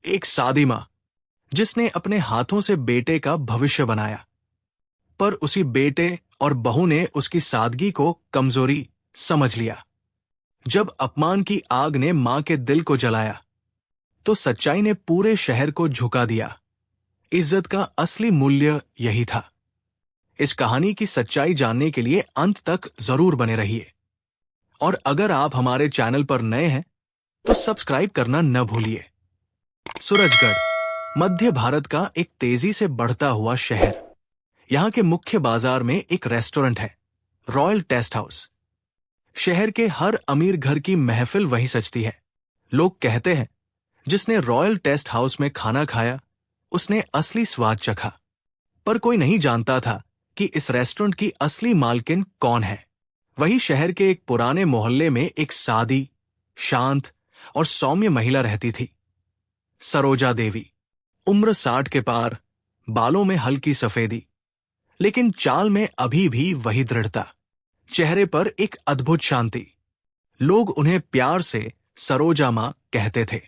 एक सादी माँ जिसने अपने हाथों से बेटे का भविष्य बनाया, पर उसी बेटे और बहू ने उसकी सादगी को कमजोरी समझ लिया। जब अपमान की आग ने मां के दिल को जलाया, तो सच्चाई ने पूरे शहर को झुका दिया। इज्जत का असली मूल्य यही था। इस कहानी की सच्चाई जानने के लिए अंत तक जरूर बने रहिए। और अगर आप हमारे चैनल पर नए हैं तो सब्सक्राइब करना न भूलिए। सूरजगढ़ मध्य भारत का एक तेजी से बढ़ता हुआ शहर। यहाँ के मुख्य बाजार में एक रेस्टोरेंट है, रॉयल टेस्ट हाउस। शहर के हर अमीर घर की महफिल वहीं सजती है। लोग कहते हैं, जिसने रॉयल टेस्ट हाउस में खाना खाया उसने असली स्वाद चखा। पर कोई नहीं जानता था कि इस रेस्टोरेंट की असली मालकिन कौन है। वही शहर के एक पुराने मोहल्ले में एक सादी, शांत और सौम्य महिला रहती थी, सरोजा देवी। उम्र 60 के पार, बालों में हल्की सफेदी, लेकिन चाल में अभी भी वही दृढ़ता, चेहरे पर एक अद्भुत शांति। लोग उन्हें प्यार से सरोजा मां कहते थे।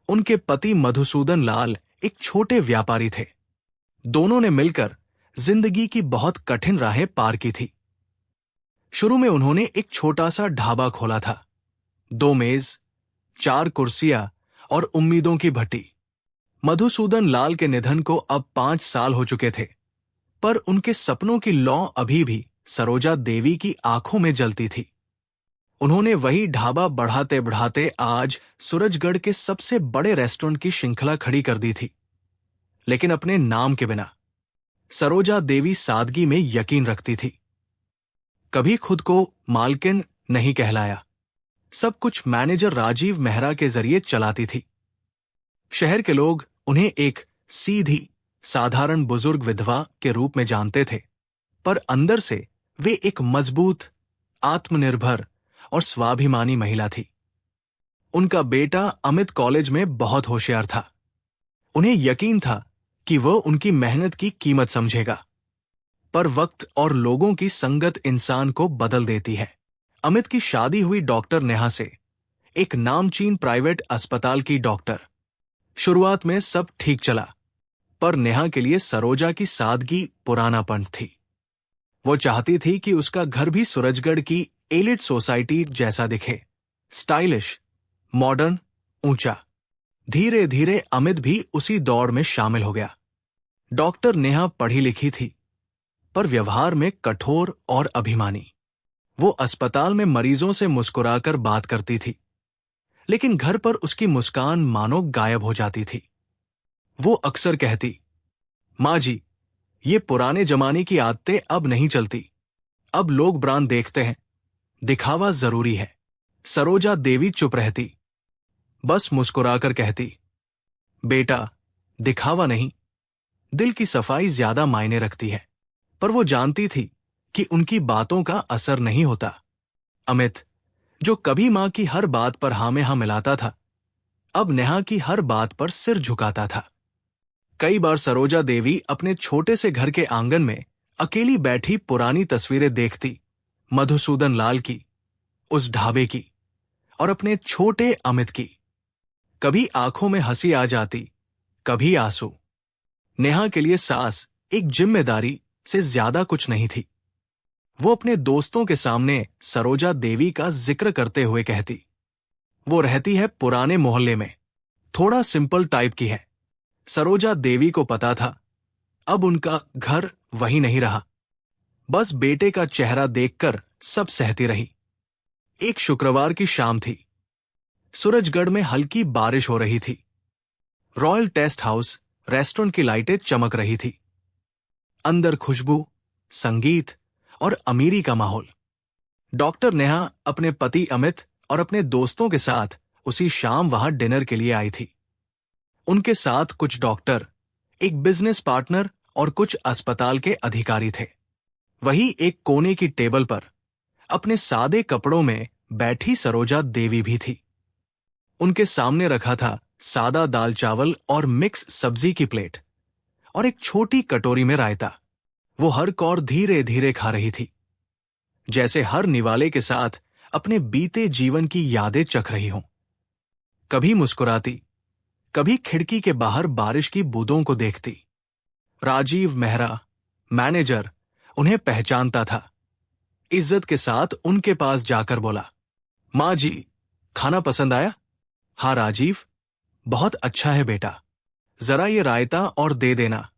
उनके पति मधुसूदन लाल एक छोटे व्यापारी थे। दोनों ने मिलकर जिंदगी की बहुत कठिन राहें पार की थी। शुरू में उन्होंने एक छोटा सा ढाबा खोला था, 2 मेज, 4 कुर्सियां और उम्मीदों की भट्टी। मधुसूदन लाल के निधन को अब 5 साल हो चुके थे, पर उनके सपनों की लौ अभी भी सरोजा देवी की आंखों में जलती थी। उन्होंने वही ढाबा बढ़ाते बढ़ाते आज सूरजगढ़ के सबसे बड़े रेस्टोरेंट की श्रृंखला खड़ी कर दी थी, लेकिन अपने नाम के बिना। सरोजा देवी सादगी में यकीन रखती थी। कभी खुद को मालकिन नहीं कहलाया, सब कुछ मैनेजर राजीव मेहरा के जरिए चलाती थी। शहर के लोग उन्हें एक सीधी, साधारण बुजुर्ग विधवा के रूप में जानते थे, पर अंदर से वे एक मजबूत, आत्मनिर्भर और स्वाभिमानी महिला थी। उनका बेटा अमित कॉलेज में बहुत होशियार था। उन्हें यकीन था कि वह उनकी मेहनत की कीमत समझेगा, पर वक्त और लोगों की संगत इंसान को बदल देती है। अमित की शादी हुई डॉक्टर नेहा से, एक नामचीन प्राइवेट अस्पताल की डॉक्टर। शुरुआत में सब ठीक चला, पर नेहा के लिए सरोजा की सादगी पुरानापन थी। वो चाहती थी कि उसका घर भी सूरजगढ़ की एलिट सोसाइटी जैसा दिखे, स्टाइलिश, मॉडर्न, ऊंचा। धीरे धीरे अमित भी उसी दौड़ में शामिल हो गया। डॉक्टर नेहा पढ़ी लिखी थी, पर व्यवहार में कठोर और अभिमानी। वो अस्पताल में मरीजों से मुस्कुराकर बात करती थी, लेकिन घर पर उसकी मुस्कान मानो गायब हो जाती थी। वो अक्सर कहती, माँ जी, ये पुराने जमाने की आदतें अब नहीं चलती। अब लोग ब्रांड देखते हैं, दिखावा जरूरी है। सरोजा देवी चुप रहती, बस मुस्कुराकर कहती, बेटा, दिखावा नहीं, दिल की सफाई ज्यादा मायने रखती है। पर वो जानती थी कि उनकी बातों का असर नहीं होता। अमित, जो कभी मां की हर बात पर हाँ में हाँ मिलाता था, अब नेहा की हर बात पर सिर झुकाता था। कई बार सरोजा देवी अपने छोटे से घर के आंगन में अकेली बैठी पुरानी तस्वीरें देखती, मधुसूदन लाल की, उस ढाबे की और अपने छोटे अमित की। कभी आंखों में हंसी आ जाती, कभी आंसू। नेहा के लिए सास एक जिम्मेदारी से ज्यादा कुछ नहीं थी। वो अपने दोस्तों के सामने सरोजा देवी का जिक्र करते हुए कहती, वो रहती है पुराने मोहल्ले में, थोड़ा सिंपल टाइप की है। सरोजा देवी को पता था, अब उनका घर वही नहीं रहा। बस बेटे का चेहरा देखकर सब सहती रही। एक शुक्रवार की शाम थी। सूरजगढ़ में हल्की बारिश हो रही थी। रॉयल टेस्ट हाउस रेस्टोरेंट की लाइटें चमक रही थी। अंदर खुशबू, संगीत और अमीरी का माहौल। डॉक्टर नेहा अपने पति अमित और अपने दोस्तों के साथ उसी शाम वहां डिनर के लिए आई थी। उनके साथ कुछ डॉक्टर, एक बिजनेस पार्टनर और कुछ अस्पताल के अधिकारी थे। वही एक कोने की टेबल पर अपने सादे कपड़ों में बैठी सरोजा देवी भी थी। उनके सामने रखा था सादा दाल चावल और मिक्स सब्जी की प्लेट और एक छोटी कटोरी में रायता। वो हर कौर धीरे धीरे खा रही थी, जैसे हर निवाले के साथ अपने बीते जीवन की यादें चख रही हों। कभी मुस्कुराती, कभी खिड़की के बाहर बारिश की बूंदों को देखती। राजीव मेहरा, मैनेजर, उन्हें पहचानता था। इज्जत के साथ उनके पास जाकर बोला, माँ जी, खाना पसंद आया? हाँ राजीव, बहुत अच्छा है बेटा, जरा ये रायता और दे देना।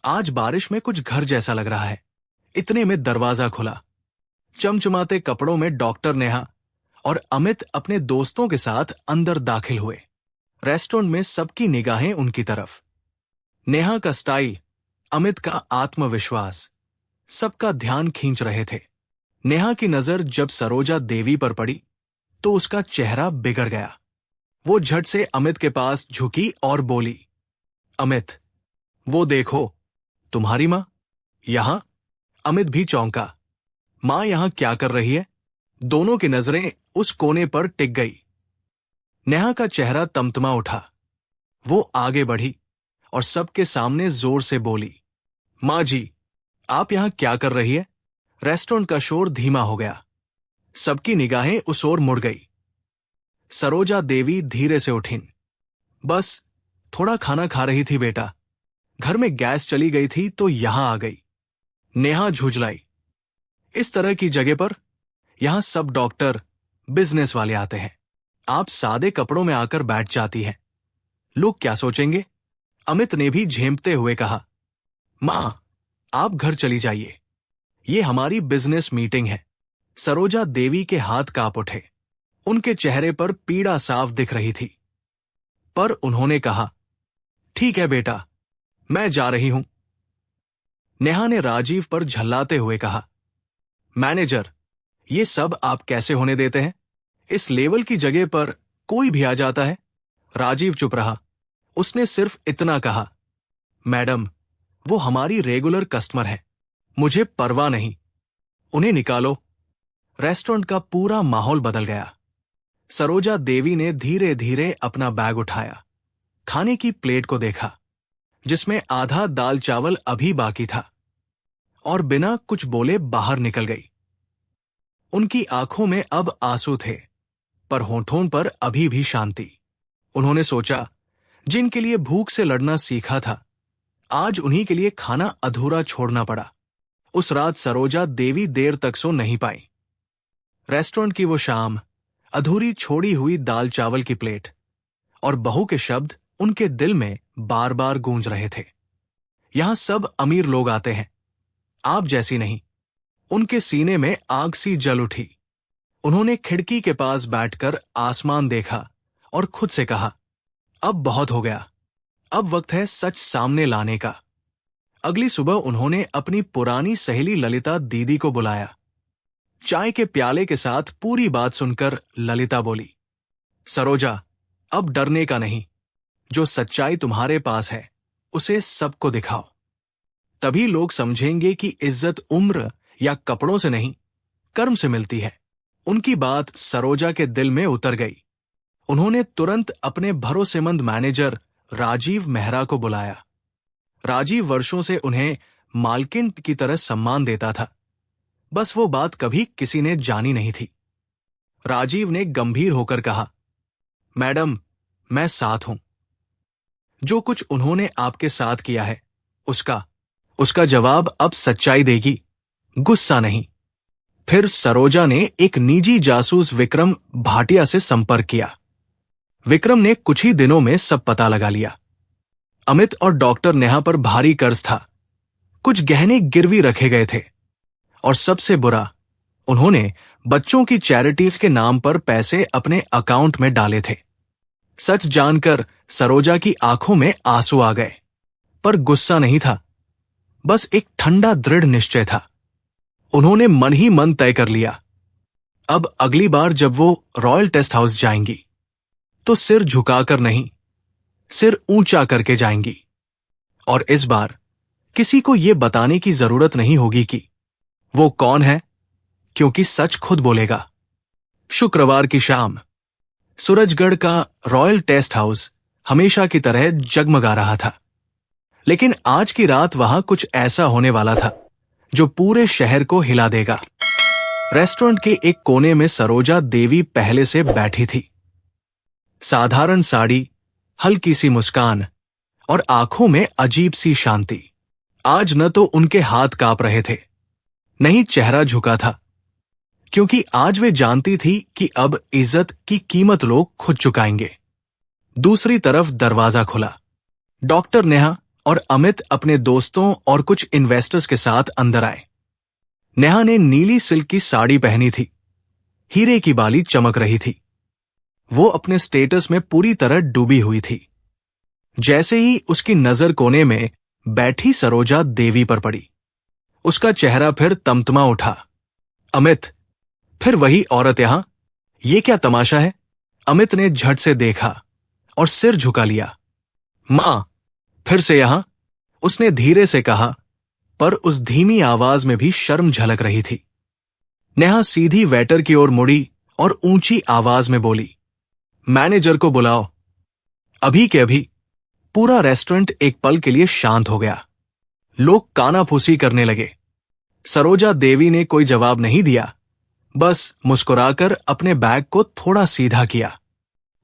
आज बारिश में कुछ घर जैसा लग रहा है। इतने में दरवाजा खुला। चमचमाते कपड़ों में डॉक्टर नेहा और अमित अपने दोस्तों के साथ अंदर दाखिल हुए। रेस्टोरेंट में सबकी निगाहें उनकी तरफ। नेहा का स्टाइल, अमित का आत्मविश्वास, सबका ध्यान खींच रहे थे। नेहा की नजर जब सरोजा देवी पर पड़ी तो उसका चेहरा बिगड़ गया। वो झट से अमित के पास झुकी और बोली, अमित, वो देखो, तुम्हारी मां यहां। अमित भी चौंका। मां यहां क्या कर रही है? दोनों की नजरें उस कोने पर टिक गई। नेहा का चेहरा तमतमा उठा। वो आगे बढ़ी और सबके सामने जोर से बोली, मां जी, आप यहां क्या कर रही है? रेस्टोरेंट का शोर धीमा हो गया। सबकी निगाहें उस ओर मुड़ गई। सरोजा देवी धीरे से उठीं। बस थोड़ा खाना खा रही थी बेटा, घर में गैस चली गई थी तो यहां आ गई। नेहा झुंझलाई। इस तरह की जगह पर यहां सब डॉक्टर, बिजनेस वाले आते हैं। आप सादे कपड़ों में आकर बैठ जाती हैं, लोग क्या सोचेंगे? अमित ने भी झेंपते हुए कहा, मां, आप घर चली जाइए, ये हमारी बिजनेस मीटिंग है। सरोजा देवी के हाथ कांप उठे। उनके चेहरे पर पीड़ा साफ दिख रही थी, पर उन्होंने कहा, ठीक है बेटा, मैं जा रही हूं। नेहा ने राजीव पर झल्लाते हुए कहा, मैनेजर, ये सब आप कैसे होने देते हैं? इस लेवल की जगह पर कोई भी आ जाता है। राजीव चुप रहा। उसने सिर्फ इतना कहा, मैडम, वो हमारी रेगुलर कस्टमर है, मुझे परवाह नहीं, उन्हें निकालो। रेस्टोरेंट का पूरा माहौल बदल गया। सरोजा देवी ने धीरे धीरे अपना बैग उठाया, खाने की प्लेट को देखा जिसमें आधा दाल चावल अभी बाकी था, और बिना कुछ बोले बाहर निकल गई। उनकी आंखों में अब आंसू थे, पर होठों पर अभी भी शांति। उन्होंने सोचा, जिनके लिए भूख से लड़ना सीखा था, आज उन्हीं के लिए खाना अधूरा छोड़ना पड़ा। उस रात सरोजा देवी देर तक सो नहीं पाई। रेस्टोरेंट की वो शाम, अधूरी छोड़ी हुई दाल चावल की प्लेट और बहू के शब्द उनके दिल में बार बार गूंज रहे थे। यहां सब अमीर लोग आते हैं, आप जैसी नहीं। उनके सीने में आग सी जल उठी। उन्होंने खिड़की के पास बैठकर आसमान देखा और खुद से कहा, अब बहुत हो गया, अब वक्त है सच सामने लाने का। अगली सुबह उन्होंने अपनी पुरानी सहेली ललिता दीदी को बुलाया। चाय के प्याले के साथ पूरी बात सुनकर ललिता बोली, सरोजा, अब डरने का नहीं, जो सच्चाई तुम्हारे पास है उसे सबको दिखाओ। तभी लोग समझेंगे कि इज्जत उम्र या कपड़ों से नहीं, कर्म से मिलती है। उनकी बात सरोजा के दिल में उतर गई। उन्होंने तुरंत अपने भरोसेमंद मैनेजर राजीव मेहरा को बुलाया। राजीव वर्षों से उन्हें मालकिन की तरह सम्मान देता था, बस वो बात कभी किसी ने जानी नहीं थी। राजीव ने गंभीर होकर कहा, मैडम, मैं साथ हूं। जो कुछ उन्होंने आपके साथ किया है उसका जवाब अब सच्चाई देगी, गुस्सा नहीं। फिर सरोजा ने एक निजी जासूस विक्रम भाटिया से संपर्क किया। विक्रम ने कुछ ही दिनों में सब पता लगा लिया। अमित और डॉक्टर नेहा पर भारी कर्ज था, कुछ गहने गिरवी रखे गए थे, और सबसे बुरा, उन्होंने बच्चों की चैरिटीज के नाम पर पैसे अपने अकाउंट में डाले थे। सच जानकर सरोजा की आंखों में आंसू आ गए, पर गुस्सा नहीं था, बस एक ठंडा दृढ़ निश्चय था। उन्होंने मन ही मन तय कर लिया, अब अगली बार जब वो रॉयल टेस्ट हाउस जाएंगी तो सिर झुकाकर नहीं, सिर ऊंचा करके जाएंगी। और इस बार किसी को यह बताने की जरूरत नहीं होगी कि वो कौन है, क्योंकि सच खुद बोलेगा। शुक्रवार की शाम सूरजगढ़ का रॉयल टेस्ट हाउस हमेशा की तरह जगमगा रहा था, लेकिन आज की रात वहां कुछ ऐसा होने वाला था जो पूरे शहर को हिला देगा। रेस्टोरेंट के एक कोने में सरोजा देवी पहले से बैठी थी। साधारण साड़ी, हल्की सी मुस्कान और आंखों में अजीब सी शांति। आज न तो उनके हाथ कांप रहे थे, नहीं चेहरा झुका था, क्योंकि आज वे जानती थी कि अब इज्जत की कीमत लोग खुद चुकाएंगे। दूसरी तरफ दरवाजा खुला। डॉक्टर नेहा और अमित अपने दोस्तों और कुछ इन्वेस्टर्स के साथ अंदर आए। नेहा ने नीली सिल्क की साड़ी पहनी थी, हीरे की बाली चमक रही थी। वो अपने स्टेटस में पूरी तरह डूबी हुई थी। जैसे ही उसकी नजर कोने में बैठी सरोजा देवी पर पड़ी, उसका चेहरा फिर तमतमा उठा। अमित, फिर वही औरत यहां? ये क्या तमाशा है? अमित ने झट से देखा और सिर झुका लिया। मां, फिर से यहां? उसने धीरे से कहा, पर उस धीमी आवाज में भी शर्म झलक रही थी। नेहा सीधी वेटर की ओर मुड़ी और ऊंची आवाज में बोली, मैनेजर को बुलाओ, अभी के अभी। पूरा रेस्टोरेंट एक पल के लिए शांत हो गया। लोग कानाफूसी करने लगे। सरोजा देवी ने कोई जवाब नहीं दिया, बस मुस्कुराकर अपने बैग को थोड़ा सीधा किया।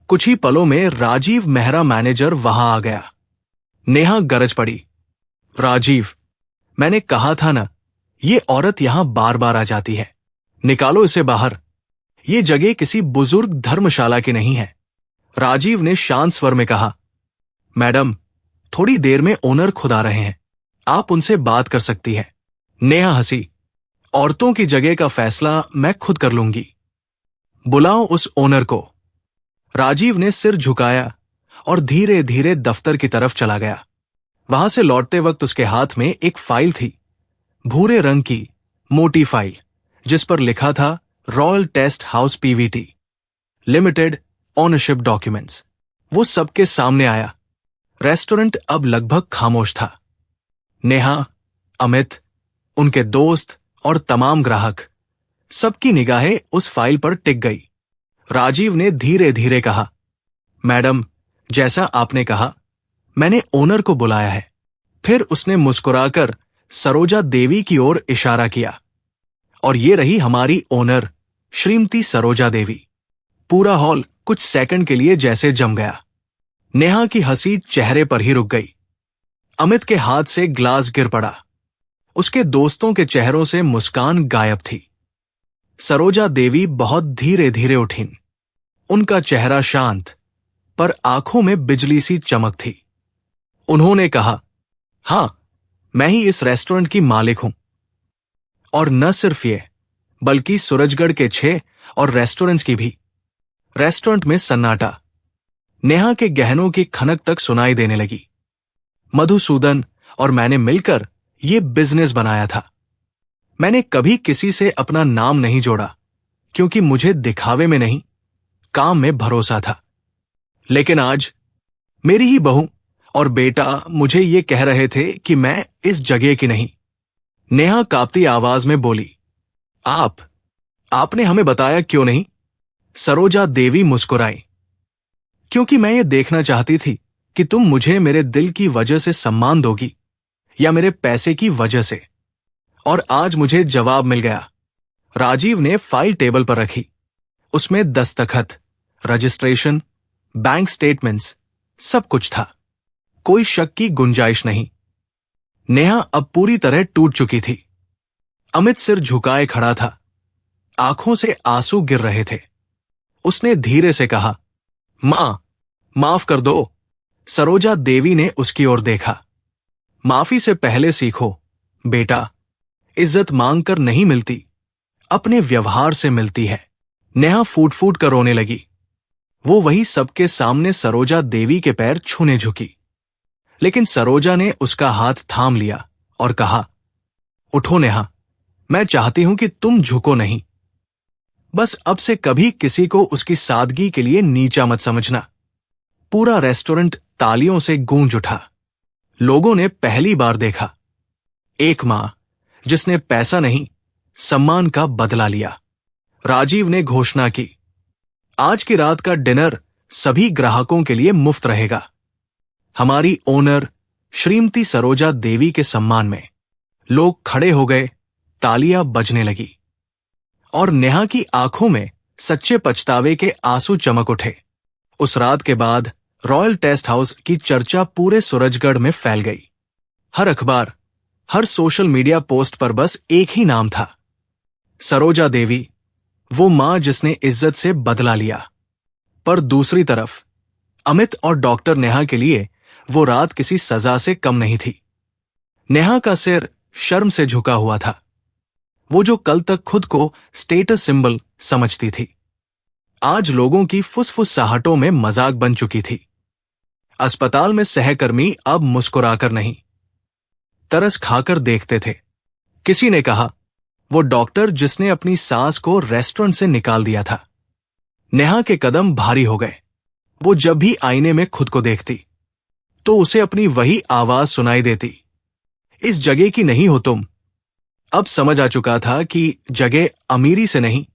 कुछ ही पलों में राजीव मेहरा मैनेजर वहां आ गया। नेहा गरज पड़ी, राजीव, मैंने कहा था ना, ये औरत यहां बार बार आ जाती है, निकालो इसे बाहर। ये जगह किसी बुजुर्ग धर्मशाला की नहीं है। राजीव ने शांत स्वर में कहा, मैडम, थोड़ी देर में ओनर खुद आ रहे हैं, आप उनसे बात कर सकती हैं। नेहा हंसी, औरतों की जगह का फैसला मैं खुद कर लूंगी, बुलाओ उस ओनर को। राजीव ने सिर झुकाया और धीरे धीरे दफ्तर की तरफ चला गया। वहां से लौटते वक्त उसके हाथ में एक फाइल थी, भूरे रंग की मोटी फाइल, जिस पर लिखा था royal taste house PVT limited ownership documents. वो सबके सामने आया। रेस्टोरेंट अब लगभग खामोश था। नेहा, अमित, उनके दोस्त और तमाम ग्राहक, सबकी निगाहें उस फाइल पर टिक गई। राजीव ने धीरे धीरे कहा, मैडम, जैसा आपने कहा, मैंने ओनर को बुलाया है। फिर उसने मुस्कुराकर सरोजा देवी की ओर इशारा किया, और ये रही हमारी ओनर, श्रीमती सरोजा देवी। पूरा हॉल कुछ सेकंड के लिए जैसे जम गया। नेहा की हंसी चेहरे पर ही रुक गई। अमित के हाथ से ग्लास गिर पड़ा। उसके दोस्तों के चेहरों से मुस्कान गायब थी। सरोजा देवी बहुत धीरे धीरे उठीं। उनका चेहरा शांत, पर आंखों में बिजली सी चमक थी। उन्होंने कहा, हां, मैं ही इस रेस्टोरेंट की मालिक हूं। और न सिर्फ ये, बल्कि सूरजगढ़ के 6 और रेस्टोरेंट्स की भी। रेस्टोरेंट में सन्नाटा। नेहा के गहनों की खनक तक सुनाई देने लगी। मधुसूदन और मैंने मिलकर ये बिजनेस बनाया था। मैंने कभी किसी से अपना नाम नहीं जोड़ा, क्योंकि मुझे दिखावे में नहीं, काम में भरोसा था। लेकिन आज मेरी ही बहू और बेटा मुझे ये कह रहे थे कि मैं इस जगह की नहीं। नेहा कांपती आवाज में बोली, आपने हमें बताया क्यों नहीं? सरोजा देवी मुस्कुराई, क्योंकि मैं ये देखना चाहती थी कि तुम मुझे मेरे दिल की वजह से सम्मान दोगी या मेरे पैसे की वजह से। और आज मुझे जवाब मिल गया। राजीव ने फाइल टेबल पर रखी। उसमें दस्तखत, रजिस्ट्रेशन, बैंक स्टेटमेंट्स, सब कुछ था। कोई शक की गुंजाइश नहीं। नेहा अब पूरी तरह टूट चुकी थी। अमित सिर झुकाए खड़ा था, आंखों से आंसू गिर रहे थे। उसने धीरे से कहा, मां, माफ कर दो। सरोजा देवी ने उसकी ओर देखा। माफी से पहले सीखो, बेटा। इज्जत मांग कर नहीं मिलती, अपने व्यवहार से मिलती है। नेहा फूट फूट कर रोने लगी। वो वही सबके सामने सरोजा देवी के पैर छूने झुकी, लेकिन सरोजा ने उसका हाथ थाम लिया और कहा, उठो नेहा, मैं चाहती हूं कि तुम झुको नहीं। बस अब से कभी किसी को उसकी सादगी के लिए नीचा मत समझना। पूरा रेस्टोरेंट तालियों से गूंज उठा। लोगों ने पहली बार देखा एक मां जिसने पैसा नहीं, सम्मान का बदला लिया। राजीव ने घोषणा की, आज की रात का डिनर सभी ग्राहकों के लिए मुफ्त रहेगा, हमारी ओनर श्रीमती सरोजा देवी के सम्मान में। लोग खड़े हो गए, तालियां बजने लगी, और नेहा की आंखों में सच्चे पछतावे के आंसू चमक उठे। उस रात के बाद रॉयल टेस्ट हाउस की चर्चा पूरे सूरजगढ़ में फैल गई। हर अखबार, हर सोशल मीडिया पोस्ट पर बस एक ही नाम था, सरोजा देवी, वो मां जिसने इज्जत से बदला लिया। पर दूसरी तरफ अमित और डॉक्टर नेहा के लिए वो रात किसी सजा से कम नहीं थी। नेहा का सिर शर्म से झुका हुआ था। वो जो कल तक खुद को स्टेटस सिंबल समझती थी, आज लोगों की फुसफुसाहटों में मजाक बन चुकी थी। अस्पताल में सहकर्मी अब मुस्कुराकर नहीं, तरस खाकर देखते थे। किसी ने कहा, वो डॉक्टर जिसने अपनी सास को रेस्टोरेंट से निकाल दिया था। नेहा के कदम भारी हो गए। वो जब भी आईने में खुद को देखती तो उसे अपनी वही आवाज सुनाई देती, इस जगह की नहीं हो तुम। अब समझ आ चुका था कि जगह अमीरी से नहीं,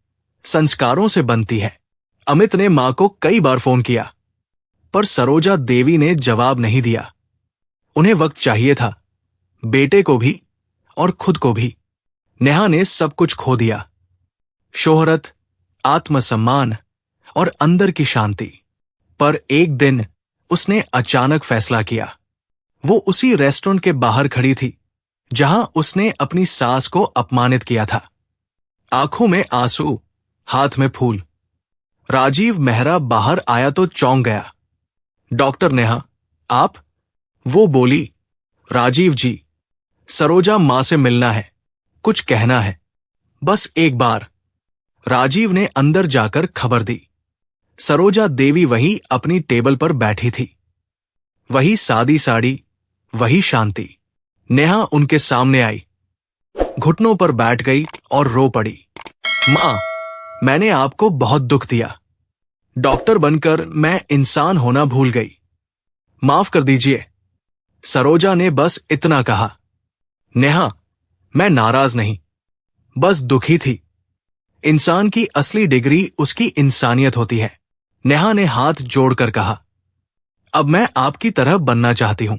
संस्कारों से बनती है। अमित ने मां को कई बार फोन किया, पर सरोजा देवी ने जवाब नहीं दिया। उन्हें वक्त चाहिए था, बेटे को भी और खुद को भी। नेहा ने सब कुछ खो दिया, शोहरत, आत्मसम्मान और अंदर की शांति। पर एक दिन उसने अचानक फैसला किया। वो उसी रेस्टोरेंट के बाहर खड़ी थी जहां उसने अपनी सास को अपमानित किया था। आंखों में आंसू, हाथ में फूल। राजीव मेहरा बाहर आया तो चौंक गया। डॉक्टर नेहा, आप? वो बोली, राजीव जी, सरोजा मां से मिलना है, कुछ कहना है, बस एक बार। राजीव ने अंदर जाकर खबर दी। सरोजा देवी वही अपनी टेबल पर बैठी थी, वही सादी साड़ी, वही शांति। नेहा उनके सामने आई, घुटनों पर बैठ गई और रो पड़ी। मां, मैंने आपको बहुत दुख दिया। डॉक्टर बनकर मैं इंसान होना भूल गई, माफ कर दीजिए। सरोजा ने बस इतना कहा। नेहा, मैं नाराज नहीं, बस दुखी थी। इंसान की असली डिग्री उसकी इंसानियत होती है। नेहा ने हाथ जोड़कर कहा, अब मैं आपकी तरह बनना चाहती हूं।